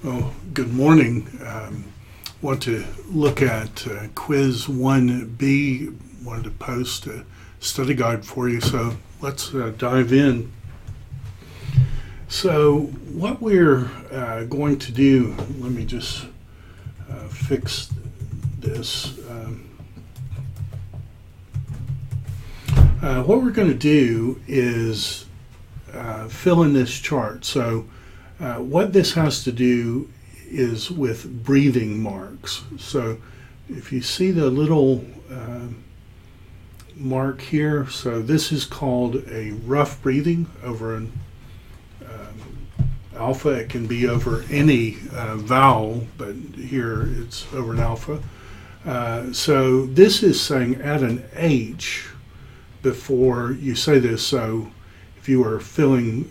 Oh, good morning. Want to look at quiz 1B. Wanted to post a study guide for you, so let's dive in. So what we're going to do, let me just fix this. What we're going to do is fill in this chart. So what this has to do is with breathing marks. So if you see the little mark here, so this is called a rough breathing over an alpha. It can be over any vowel, but here it's over an alpha. So this is saying add an H before you say this. So if you were filling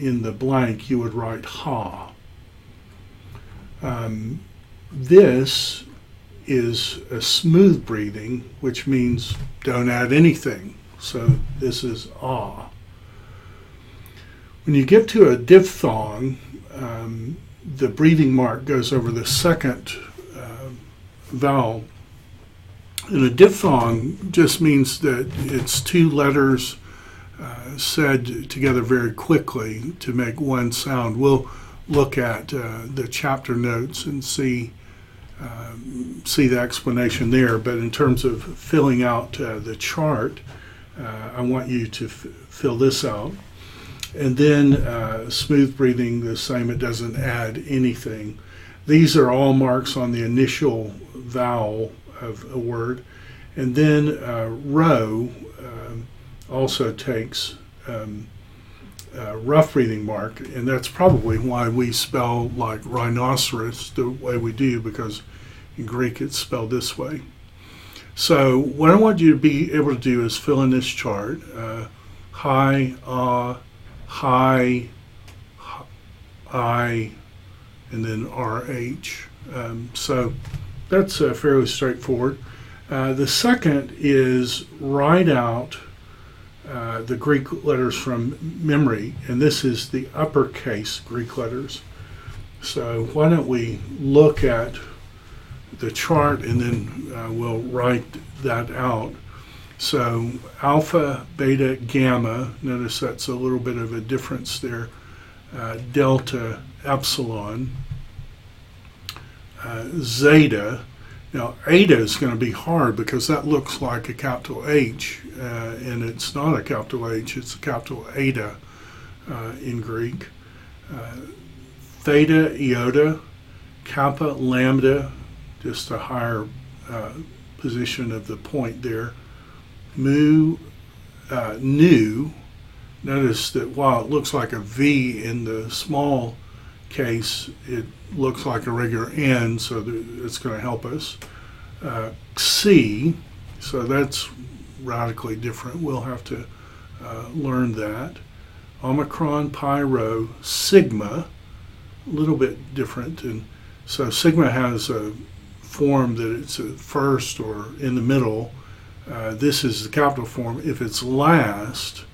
in the blank, you would write ha. This is a smooth breathing, which means don't add anything. So this is ah. When you get to a diphthong, the breathing mark goes over the second vowel. And a diphthong just means that it's two letters said together very quickly to make one sound. We'll look at the chapter notes and see the explanation there. But in terms of filling out the chart, I want you to fill this out. And then smooth breathing, the same. It doesn't add anything. These are all marks on the initial vowel of a word. And then row also takes rough breathing mark, and that's probably why we spell like rhinoceros the way we do, because in Greek it's spelled this way. So what I want you to be able to do is fill in this chart. Hi, hi, I, and then RH. So that's fairly straightforward. The second is write out the Greek letters from memory, and this is the uppercase Greek letters. So why don't we look at the chart and then we'll write that out. So alpha, beta, gamma, notice that's a little bit of a difference there. Delta, epsilon, zeta. Now, eta is going to be hard because that looks like a capital H, and it's not a capital H, it's a capital eta in Greek. Theta, iota, kappa, lambda, just a higher position of the point there. Mu, nu. Notice that while it looks like a V in the small case, it looks like a regular N, so it's going to help us. C, so that's radically different. We'll have to learn that. Omicron, pi, rho, sigma, a little bit different. And so sigma has a form that it's at first or in the middle. This is the capital form. If it's last,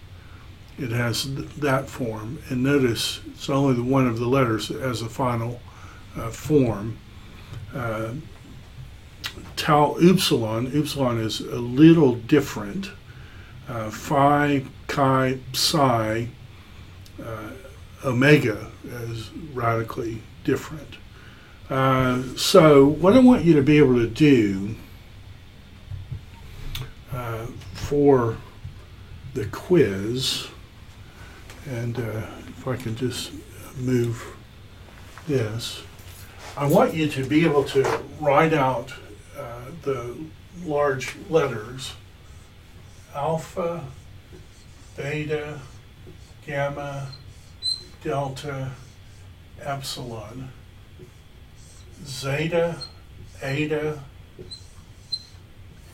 it has that form. And notice it's only the one of the letters that has a final form. Tau, upsilon is a little different. Phi, chi, psi, omega is radically different. So what I want you to be able to do for the quiz, and if I can just move this, I want you to be able to write out the large letters: alpha, beta, gamma, delta, epsilon, zeta, eta,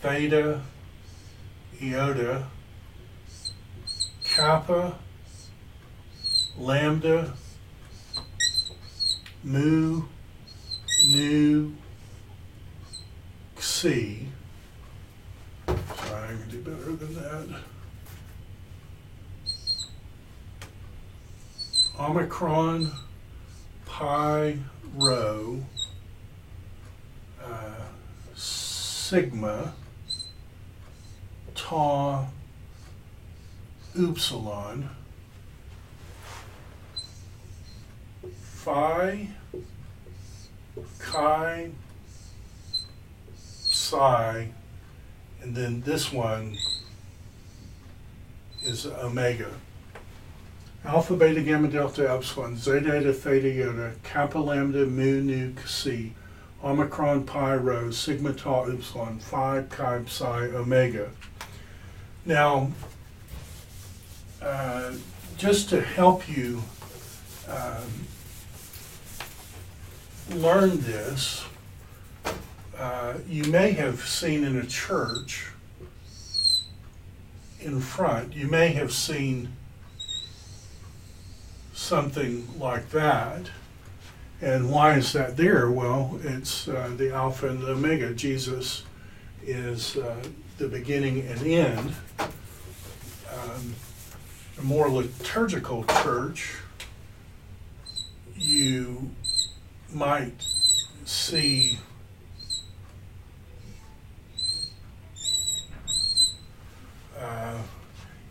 theta, iota, kappa, lambda, mu, nu, C. Sorry, I can do better than that. Omicron, pi, pi rho sigma tau upsilon phi chi psi, and then this one is omega. Alpha, beta, gamma, delta, epsilon, zeta, eta, theta, iota, kappa, lambda, mu, nu, psi, omicron, pi, rho, sigma, tau, upsilon, phi, chi, psi, omega. Now, just to help you learn this, you may have seen in a church in front, you may have seen something like that. And why is that there? Well, it's the Alpha and the Omega. Jesus is the beginning and end. A more liturgical church, you might see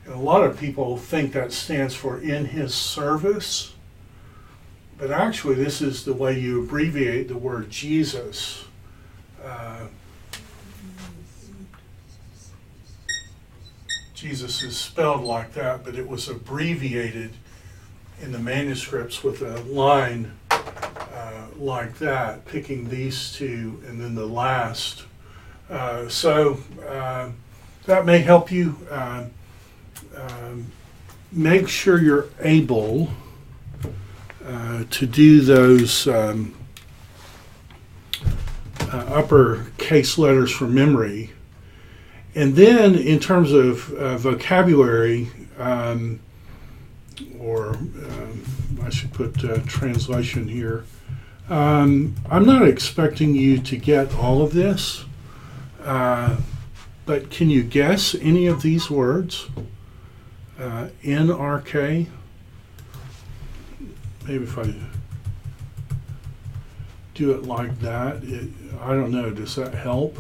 and a lot of people think that stands for in his service, but actually this is the way you abbreviate the word Jesus. Jesus is spelled like that, but it was abbreviated in the manuscripts with a line like that, picking these two and then the last. So that may help you. Make sure you're able to do those uppercase letters from memory. And then in terms of vocabulary, or I should put translation here, I'm not expecting you to get all of this, but can you guess any of these words? NRK, maybe if I do it like that, I don't know, does that help?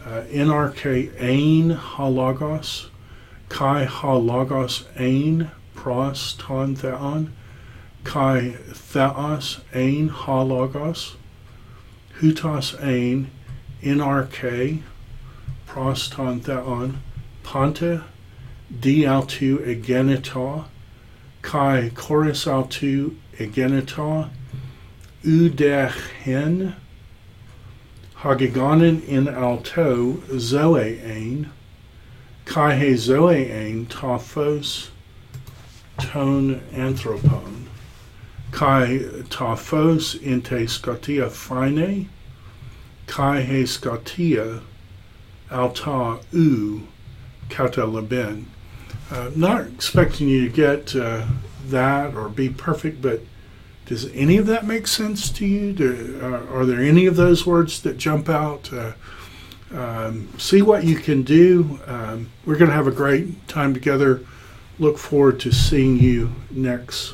NRK, ein halagos, kai halagos ein, pros ton theon, kai theos ein halagos, hutos ein, NRK, pros ton theon, panta, di altu egenita, kai chorus altu egenita, udehen, hagigonen in alto zoe ein, kai he zoe ein tophos ton anthropon, kai tophos in te scotia fine, kai he scotia alta u kata leben. Not expecting you to get that or be perfect, but does any of that make sense to you? Are there any of those words that jump out? See what you can do. We're going to have a great time together. Look forward to seeing you next